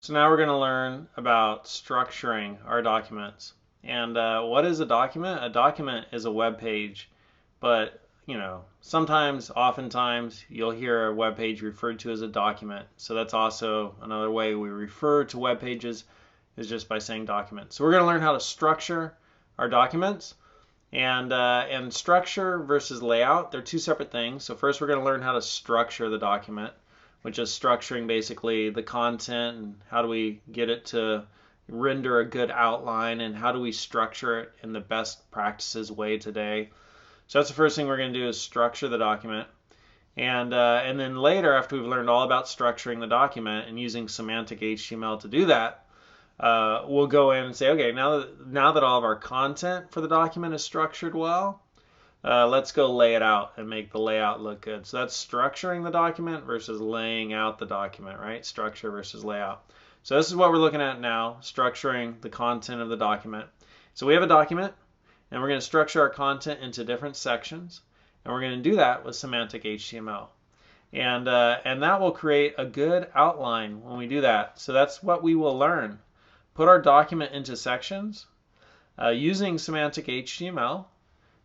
So now we're going to learn about structuring our documents. And what is a document? A document is a web page, but sometimes, oftentimes, you'll hear a web page referred to as a document. So that's also another way we refer to web pages is just by saying document. So we're going to learn how to structure our documents. And structure versus layout, they're two separate things. So first we're going to learn how to structure the document, which is structuring basically the content and how do we get it to render a good outline and how do we structure it in the best practices way today. So that's the first thing we're going to do is structure the document. And then later, after we've learned all about structuring the document and using Semantic HTML to do that, we'll go in and say, okay, now that all of our content for the document is structured well, let's go lay it out and make the layout look good. So that's structuring the document versus laying out the document, right? Structure versus layout. So this is what we're looking at now, structuring the content of the document. So we have a document, and we're going to structure our content into different sections, and we're going to do that with Semantic HTML. And that will create a good outline when we do that. So that's what we will learn. Put our document into sections using Semantic HTML,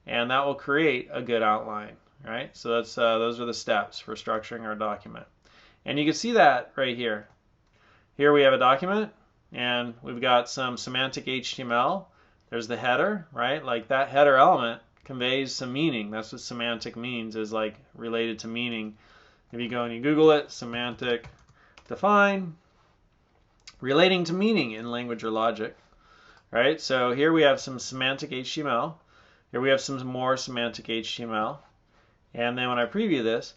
and that will create a good outline, right? So that's those are the steps for structuring our document. And you can see that right here. Here we have a document, and we've got some Semantic HTML. There's the header, right? Like that header element conveys some meaning. That's what semantic means, is like related to meaning. If you go and you Google it, semantic define, relating to meaning in language or logic, right? So here we have some Semantic HTML. Here we have some more Semantic HTML. And then when I preview this,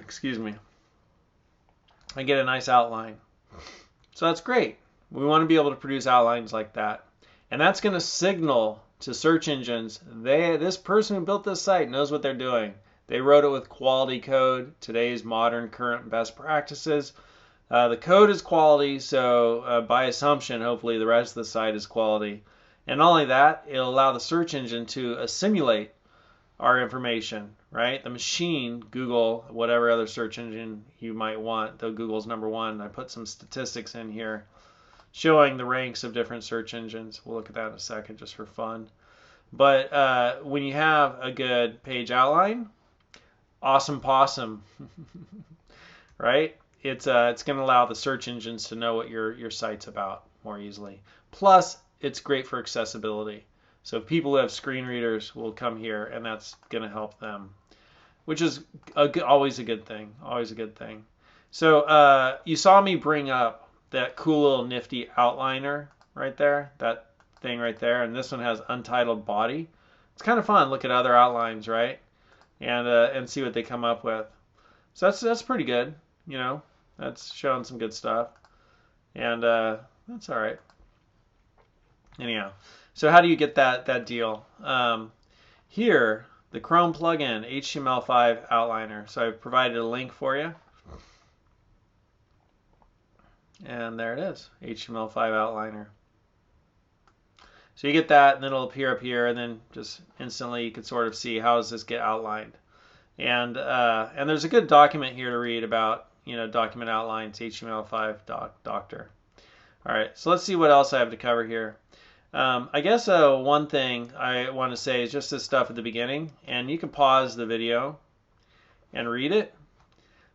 excuse me, I get a nice outline. So that's great. We want to be able to produce outlines like that. And that's going to signal to search engines, this person who built this site knows what they're doing. They wrote it with quality code, today's modern current best practices. The code is quality, so by assumption, hopefully the rest of the site is quality. And not only that, it'll allow the search engine to assimilate our information, right? The machine, Google, whatever other search engine you might want, though Google's number one. I put some statistics in here showing the ranks of different search engines. We'll look at that in a second just for fun. But when you have a good page outline, awesome possum, right? It's going to allow the search engines to know what your site's about more easily. Plus, it's great for accessibility. So people who have screen readers will come here, and that's going to help them, which is always a good thing. Always a good thing. So you saw me bring up that cool little nifty outliner right there, that thing right there, and this one has untitled body. It's kind of fun. Look at other outlines, right? And see what they come up with. So that's pretty good. That's showing some good stuff, and that's all right. Anyhow, so how do you get that deal? Here, the Chrome plugin HTML5 outliner. So I've provided a link for you, and there it is, HTML5 outliner. So you get that, and then it'll appear up here, and then just instantly you can sort of see how does this get outlined. And there's a good document here to read about, document outlines, HTML5 doctor. All right, so let's see what else I have to cover here. I guess one thing I want to say is just this stuff at the beginning, and you can pause the video and read it.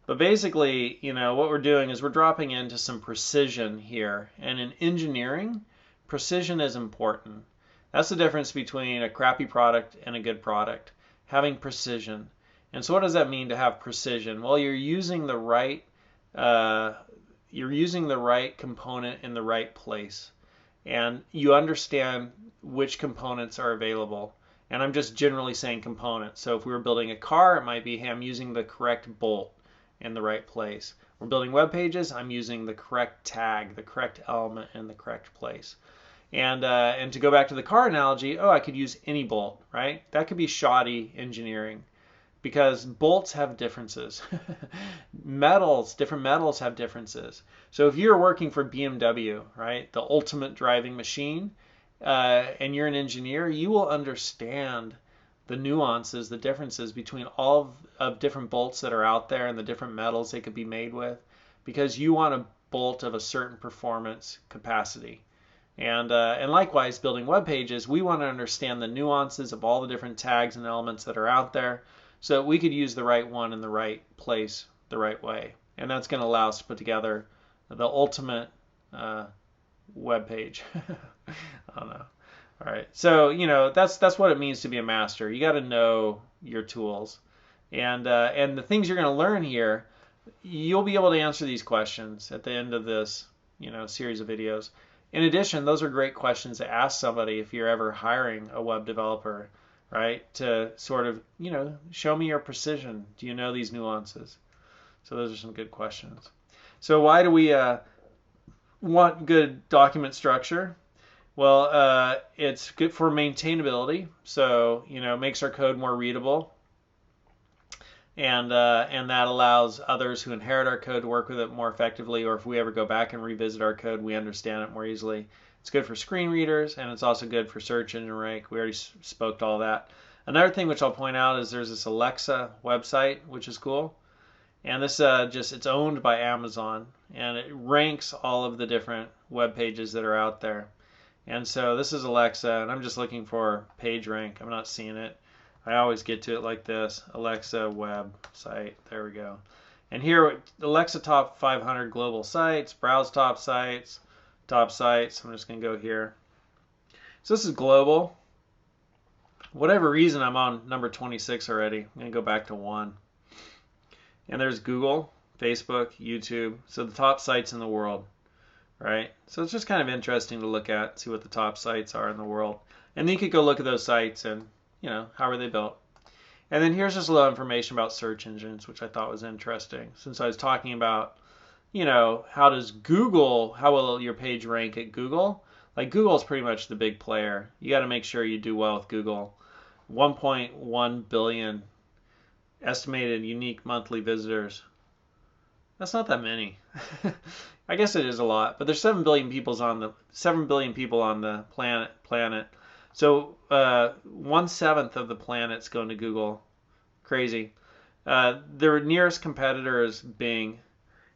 But basically, what we're doing is we're dropping into some precision here. And in engineering, precision is important. That's the difference between a crappy product and a good product, having precision. And so what does that mean to have precision? Well, you're using the right component in the right place. And you understand which components are available. And I'm just generally saying components. So if we were building a car, it might be I'm using the correct bolt in the right place. We're building web pages, I'm using the correct tag, the correct element in the correct place. And to go back to the car analogy, I could use any bolt, right? That could be shoddy engineering because bolts have differences. Different metals have differences. So if you're working for BMW, right, the ultimate driving machine, and you're an engineer, you will understand the nuances, the differences between all of different bolts that are out there and the different metals they could be made with. because you want a bolt of a certain performance capacity. And likewise, building web pages, we want to understand the nuances of all the different tags and elements that are out there so that we could use the right one in the right place the right way. And that's going to allow us to put together the ultimate web page. I don't know. All right. So, that's what it means to be a master. You got to know your tools. And the things you're going to learn here, you'll be able to answer these questions at the end of this, series of videos. In addition, those are great questions to ask somebody if you're ever hiring a web developer, right? To sort of, show me your precision. Do you know these nuances? So those are some good questions. So why do we want good document structure? Well, it's good for maintainability. So, it makes our code more readable. And that allows others who inherit our code to work with it more effectively, or if we ever go back and revisit our code, we understand it more easily. It's good for screen readers, and it's also good for search engine rank. We already spoke to all that. Another thing which I'll point out is there's this Alexa website, which is cool. And this it's owned by Amazon, and it ranks all of the different web pages that are out there. And so this is Alexa, and I'm just looking for page rank. I'm not seeing it. I always get to it like this, Alexa web site. There we go. And here, Alexa top 500 global sites, browse top sites. I'm just going to go here. So this is global. Whatever reason, I'm on number 26 already. I'm going to go back to 1. And there's Google, Facebook, YouTube. So the top sites in the world, right? So it's just kind of interesting to look at, see what the top sites are in the world. And then you could go look at those sites and how are they built? And then here's just a little information about search engines, which I thought was interesting. Since I was talking about, how will your page rank at Google? Like Google is pretty much the big player. You got to make sure you do well with Google. 1.1 billion estimated unique monthly visitors. That's not that many. I guess it is a lot, but there's 7 billion people on the planet. So 1/7 of the planet's going to Google. Crazy. Their nearest competitor is Bing,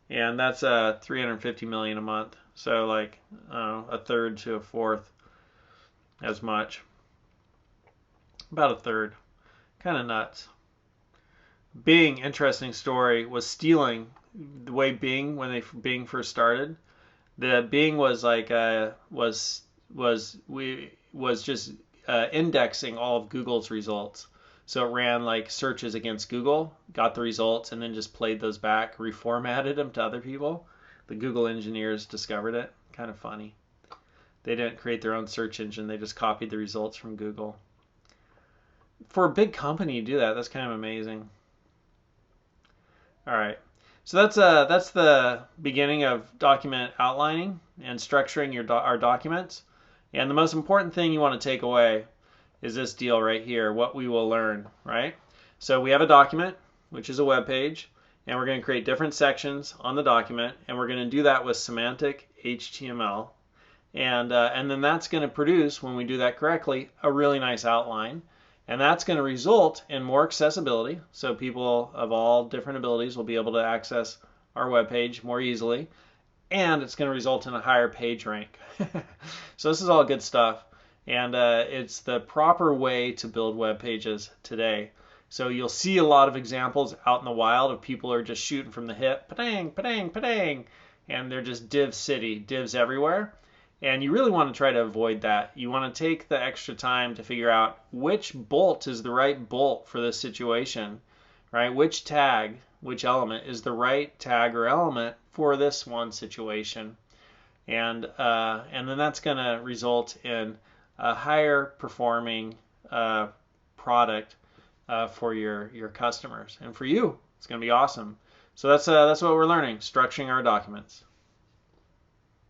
and that's 350 million a month. So like a third to a fourth as much. About a third. Kind of nuts. Bing, interesting story, was stealing the way Bing, when Bing first started. The Bing was like was just indexing all of Google's results. So it ran like searches against Google, got the results, and then just played those back, reformatted them to other people. The Google engineers discovered it. Kind of funny. They didn't create their own search engine. They just copied the results from Google. For a big company to do that, that's kind of amazing. All right. So that's the beginning of document outlining and structuring our documents. And the most important thing you want to take away is this deal right here, what we will learn, right? So we have a document, which is a web page, and we're going to create different sections on the document, and we're going to do that with Semantic HTML. And then that's going to produce, when we do that correctly, a really nice outline. And that's going to result in more accessibility, so people of all different abilities will be able to access our web page more easily. And it's going to result in a higher page rank. So this is all good stuff. And it's the proper way to build web pages today. So you'll see a lot of examples out in the wild of people who are just shooting from the hip, pa-dang, pa-dang, pa-dang, and they're just div city, divs everywhere. And you really want to try to avoid that. You want to take the extra time to figure out which bolt is the right bolt for this situation, right? Which tag, which element is the right tag or element for this one situation. And then that's going to result in a higher performing product for your customers. And for you, it's going to be awesome. So that's what we're learning, structuring our documents.